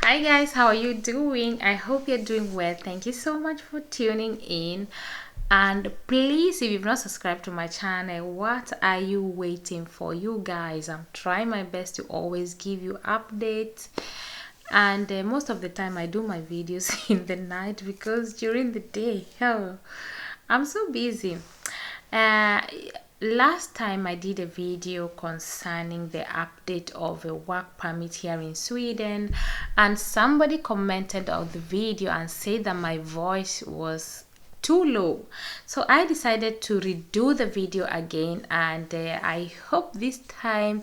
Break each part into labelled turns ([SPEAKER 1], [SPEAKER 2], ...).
[SPEAKER 1] Hi guys, how are you doing? I hope you're doing well. Thank you so much for tuning in. And please, if you've not subscribed to my channel, what are you waiting for? You guys, I'm trying my best to always give you updates. And most of the time, I do my videos in the night because during the day, I'm so busy. Uh, Last time I did a video concerning the update of a work permit here in Sweden, and somebody commented on the video and said that my voice was too low. So I decided to redo the video again, and I hope this time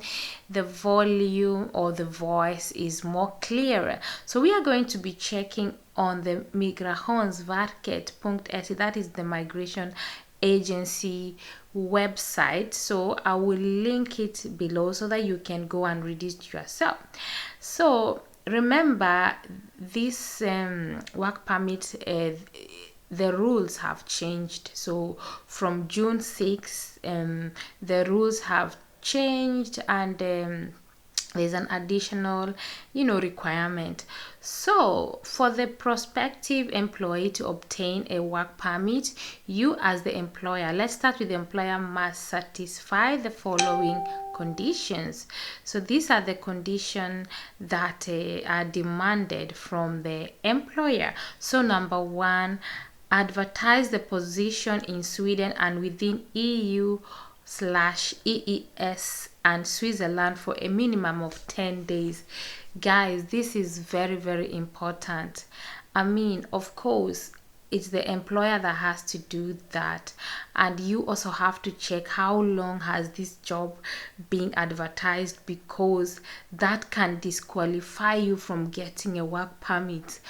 [SPEAKER 1] the volume or the voice is more clearer. So we are going to be checking on the Migrationsverket.se, that is the migration agency website. So I will link it below so that you can go and read it yourself. So remember, this work permit, the rules have changed. So from June 6th, the rules have changed, and there's an additional requirement. So for the prospective employee to obtain a work permit, you as the employer, let's start with the employer, must satisfy the following conditions. So these are the conditions that are demanded from the employer. So number one, advertise the position in Sweden and within EU/EES and Switzerland for a minimum of 10 days. Guys, this is very, very important. I mean, of course, it's the employer that has to do that, and you also have to check how long has this job been advertised, because that can disqualify you from getting a work permit.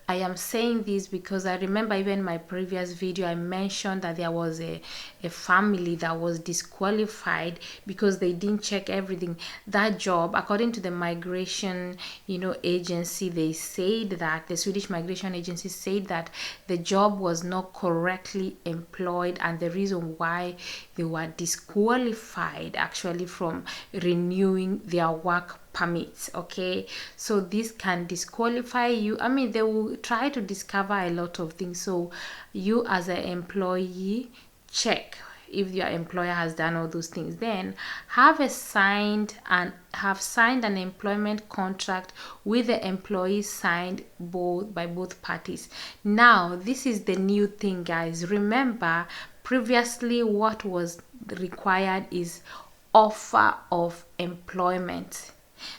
[SPEAKER 1] I am saying this because I remember even in my previous video I mentioned that there was a family that was disqualified because they didn't check everything. That job, according to the migration agency, they said that the Swedish migration agency said that the job was not correctly employed, and the reason why they were disqualified actually from renewing their work permits. Okay, so this can disqualify you. I mean, they will try to discover a lot of things. So you as an employee, check if your employer has done all those things. Then have signed an employment contract with the employee signed by both parties. Now this is the new thing, guys. Remember, previously what was required is offer of employment.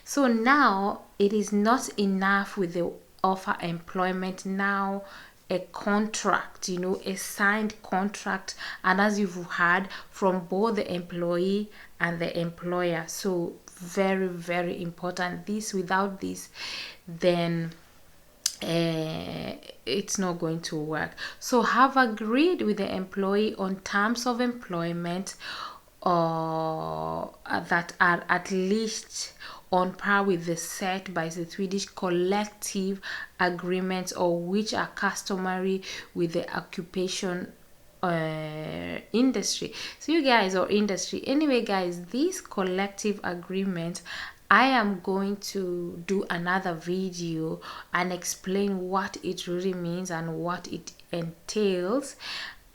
[SPEAKER 1] So now it is not enough with the offer employment. Now a contract, a signed contract, and as you've heard, from both the employee and the employer. So very, very important. Without this, then it's not going to work. So have agreed with the employee on terms of employment that are at least on par with the set by the Swedish collective agreements, or which are customary with the occupation industry. So you guys, or industry anyway, guys, these collective agreements, I am going to do another video and explain what it really means and what it entails.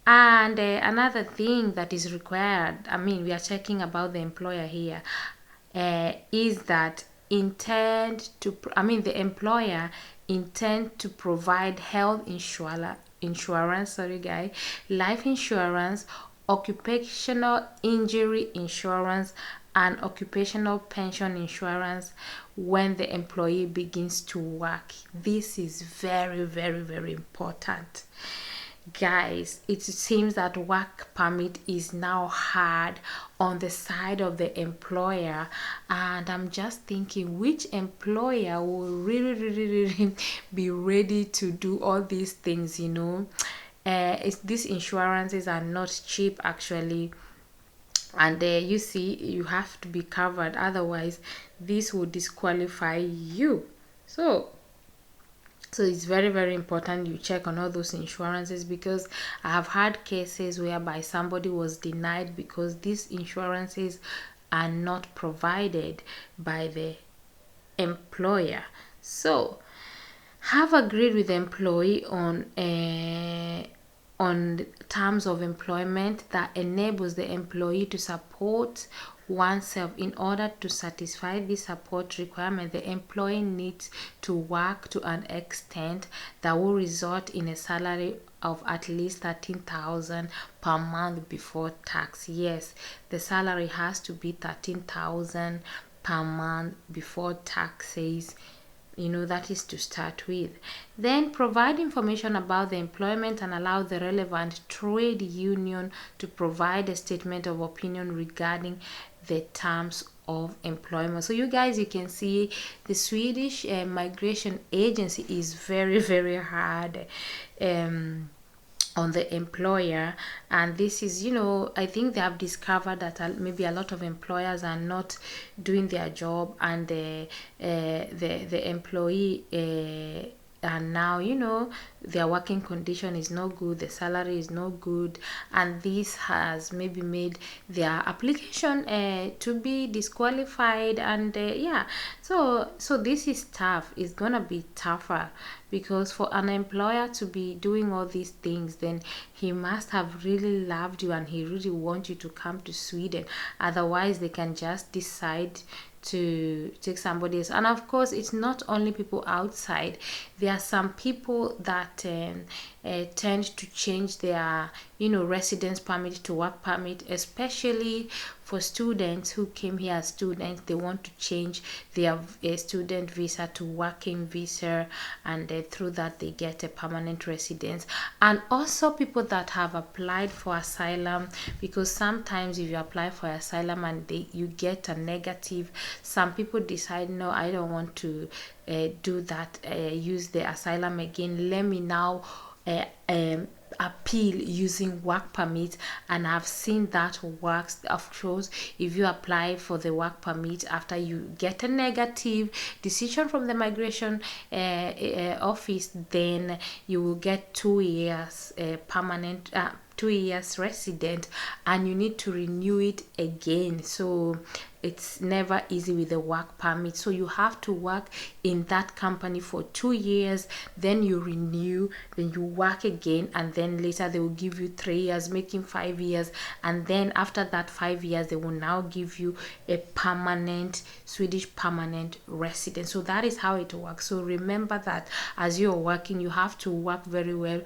[SPEAKER 1] And another thing that is required, I mean, we are checking about the employer here, is that the employer intend to provide health insurance, life insurance, occupational injury insurance, and occupational pension insurance when the employee begins to work. This is very, very, very important. Guys, it seems that work permit is now hard on the side of the employer, and I'm just thinking which employer will really, really, really be ready to do all these things. These insurances are not cheap actually, and you see, you have to be covered, otherwise this will disqualify you. So it's very, very important you check on all those insurances, because I have had cases whereby somebody was denied because these insurances are not provided by the employer. So have agreed with the employee on terms of employment that enables the employee to support oneself. In order to satisfy this support requirement, the employee needs to work to an extent that will result in a salary of at least 13,000 per month before tax. Yes, the salary has to be 13,000 per month before taxes. That is to start with. Then provide information about the employment and allow the relevant trade union to provide a statement of opinion regarding the terms of employment. So you guys, you can see the Swedish migration agency is very, very hard on the employer. And this is, I think they have discovered that maybe a lot of employers are not doing their job, and the employee and now their working condition is no good, the salary is no good, and this has maybe made their application to be disqualified. And yeah, so this is tough. It's gonna be tougher, because for an employer to be doing all these things, then he must have really loved you and he really wants you to come to Sweden. Otherwise they can just decide to take somebody else. And of course, it's not only people outside. There are some people that tend to change their residence permit to work permit, especially for students who came here as students. They want to change their student visa to working visa, and through that they get a permanent residence. And also people that have applied for asylum, because sometimes if you apply for asylum and you get a negative, some people decide, no, I don't want to do that, use the asylum again, let me now appeal using work permit. And I've seen that works. Of course, if you apply for the work permit after you get a negative decision from the migration office, then you will get 2 years permanent 2 years resident, and you need to renew it again. So it's never easy with the work permit. So you have to work in that company for 2 years, then you renew, then you work again, and then later they will give you 3 years, making 5 years. And then after that 5 years, they will now give you a permanent Swedish permanent resident. So that is how it works. So remember that as you're working, you have to work very well.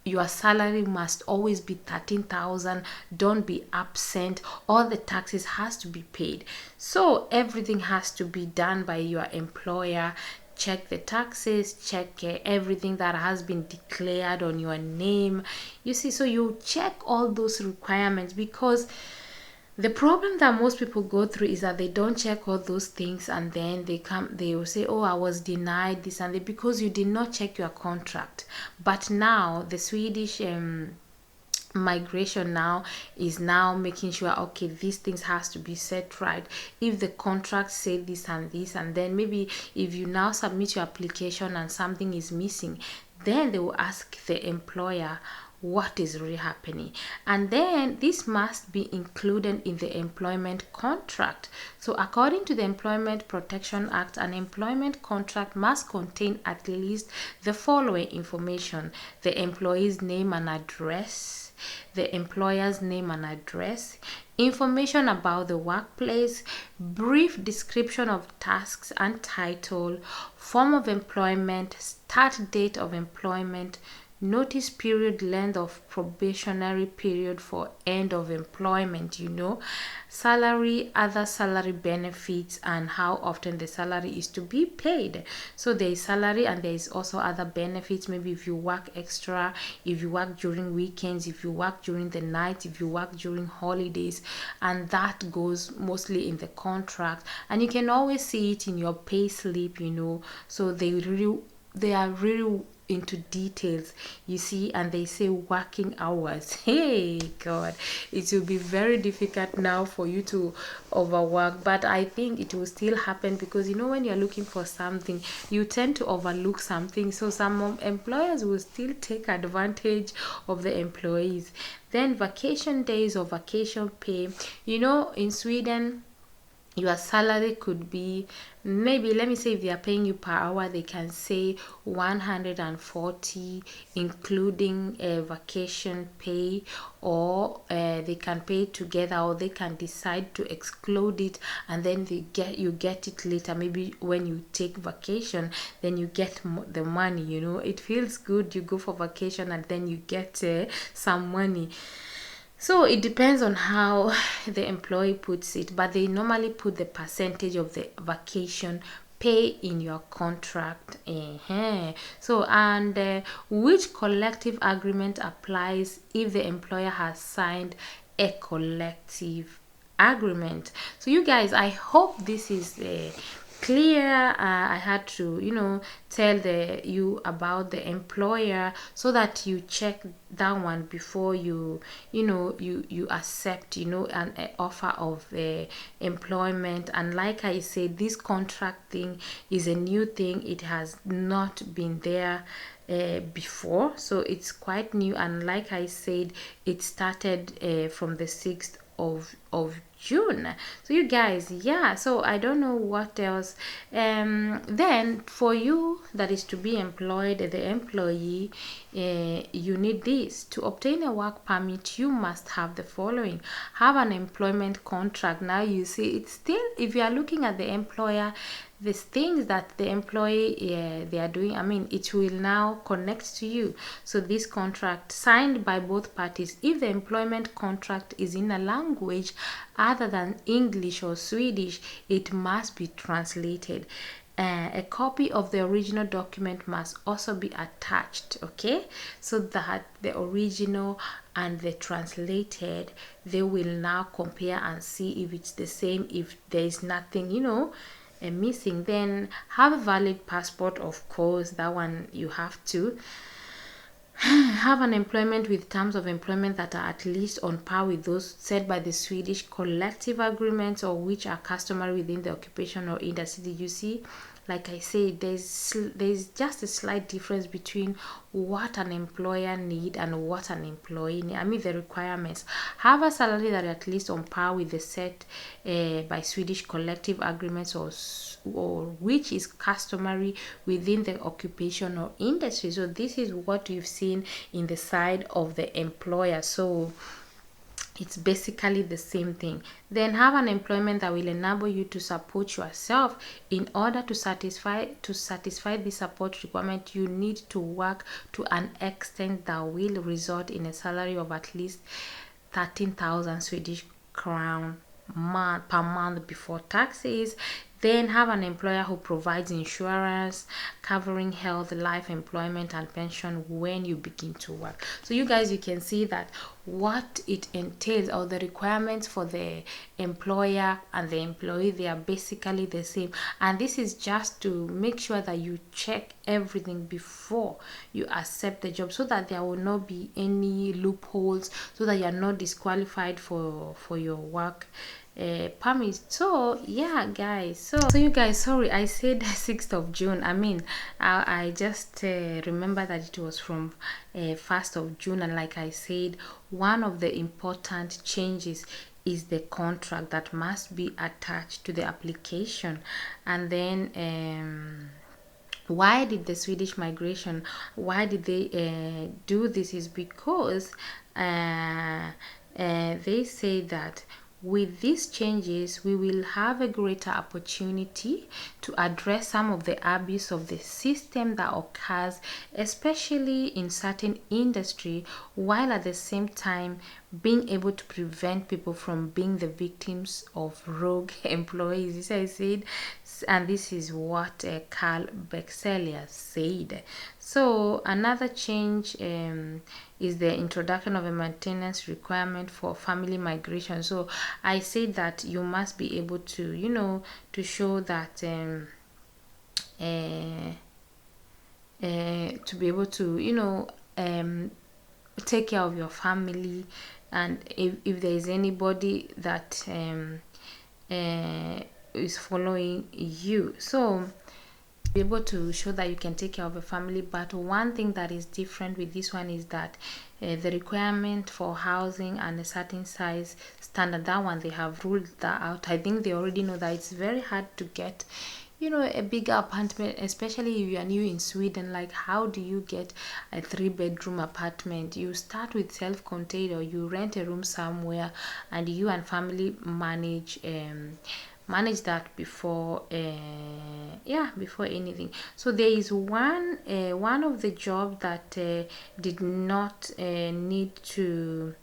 [SPEAKER 1] Your salary must always be 13,000. Don't be absent. All the taxes has to be paid. So everything has to be done by your employer. Check the taxes, check everything that has been declared on your name. You see, so you check all those requirements, because the problem that most people go through is that they don't check all those things, and then they will say, oh, I was denied this and that, because you did not check your contract. But now the Swedish migration now is now making sure, okay, these things has to be set right. If the contract say this and this, and then maybe if you now submit your application and something is missing, then they will ask the employer what is really happening, and then this must be included in the employment contract. So according to the Employment Protection Act, an employment contract must contain at least the following information: the employee's name and address, the employer's name and address, information about the workplace, brief description of tasks and title, form of employment, start date of employment, notice period, length of probationary period for end of employment, salary, other salary benefits, and how often the salary is to be paid. So there is salary, and there is also other benefits. Maybe if you work extra, if you work during weekends, if you work during the night, if you work during holidays, and that goes mostly in the contract, and you can always see it in your pay slip. So they are really into details, you see. And they say working hours. Hey God, it will be very difficult now for you to overwork, but I think it will still happen, because when you're looking for something, you tend to overlook something. So some employers will still take advantage of the employees. Then vacation days or vacation pay. In Sweden, your salary could be, maybe let me say, if they are paying you per hour, they can say 140 including vacation pay, or they can pay it together, or they can decide to exclude it, and then you get it later, maybe when you take vacation, then you get the money. It feels good, you go for vacation and then you get some money. So it depends on how the employee puts it, but they normally put the percentage of the vacation pay in your contract. So, and which collective agreement applies if the employer has signed a collective agreement? So you guys, I hope this is clear. I had to tell you about the employer, so that you check that one before you accept an offer of employment. And like I said, this contract thing is a new thing. It has not been there before, so it's quite new. And like I said, it started from the 6th of June. So you guys, yeah, so I don't know what else. Then for you that is to be employed, the employee, you need this. To obtain a work permit, you must have the following: have an employment contract. Now you see, it's still, if you are looking at the employer, these things that the employee they are doing, I mean, it will now connect to you. So this contract signed by both parties. If the employment contract is in a language other than English or Swedish, it must be translated. A copy of the original document must also be attached, okay, so that the original and the translated, they will now compare and see if it's the same, if there is nothing missing. Then have a valid passport, of course, that one you have to have an employment with terms of employment that are at least on par with those set by the Swedish collective agreements, or which are customary within the occupation or industry. You see, like I said, there's just a slight difference between what an employer need and what an employee need. I mean, the requirements: have a salary that are at least on par with the set by Swedish collective agreements, or which is customary within the occupation or industry. So this is what you've seen in the side of the employer. So it's basically the same thing. Then have an employment that will enable you to support yourself. In order to satisfy this support requirement, you need to work to an extent that will result in a salary of at least 13,000 Swedish crown per month before taxes. Then have an employer who provides insurance covering health, life, employment, and pension when you begin to work. So you guys, you can see that what it entails, or the requirements for the employer and the employee, they are basically the same. And this is just to make sure that you check everything before you accept the job, so that there will not be any loopholes, so that you are not disqualified for your work permit. So yeah guys, so you guys, sorry, I said 6th of June. I mean, I just remember that it was from 1st of June. And like I said, one of the important changes is the contract that must be attached to the application. And then why did the Swedish migration, why did they do this, is because they say that with these changes, we will have a greater opportunity to address some of the abuse of the system that occurs, especially in certain industry, while at the same time being able to prevent people from being the victims of rogue employees. This I said, and this is what Carl Bexelius said. So another change is the introduction of a maintenance requirement for family migration. So I said that you must be able to to show that to be able to take care of your family, and if there is anybody that is following you. So be able to show that you can take care of a family. But one thing that is different with this one is that the requirement for housing and a certain size standard, that one they have ruled that out. I think they already know that it's very hard to get, you know, a bigger apartment, especially if you are new in Sweden. Like, how do you get a 3 bedroom apartment? You start with self-contained, or you rent a room somewhere and you and family manage that before yeah, before anything. So there is one of the job that did not need to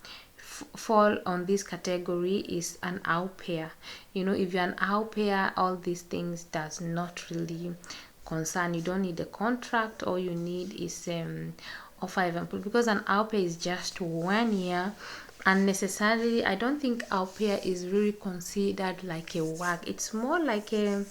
[SPEAKER 1] fall on this category is an au pair. You know, if you're an au pair, all these things does not really concern. You don't need a contract. All you need is offer of employment, because an au pair is just 1 year. And necessarily, I don't think au pair is really considered like a work. It's more like a,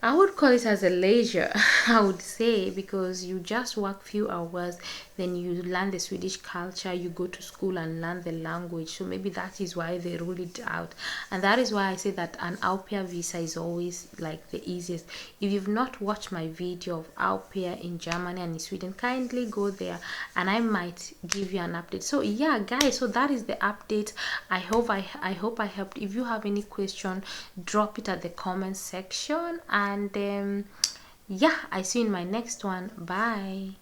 [SPEAKER 1] I would call it as a leisure, I would say, because you just work few hours, then you learn the Swedish culture, you go to school and learn the language. So maybe that is why they rule it out. And that is why I say that an au pair visa is always like the easiest. If you've not watched my video of au pair in Germany and in Sweden, kindly go there and I might give you an update. So yeah, guys, so that is the update. I hope I helped. If you have any question, drop it at the comment section. And yeah, I see you in my next one. Bye.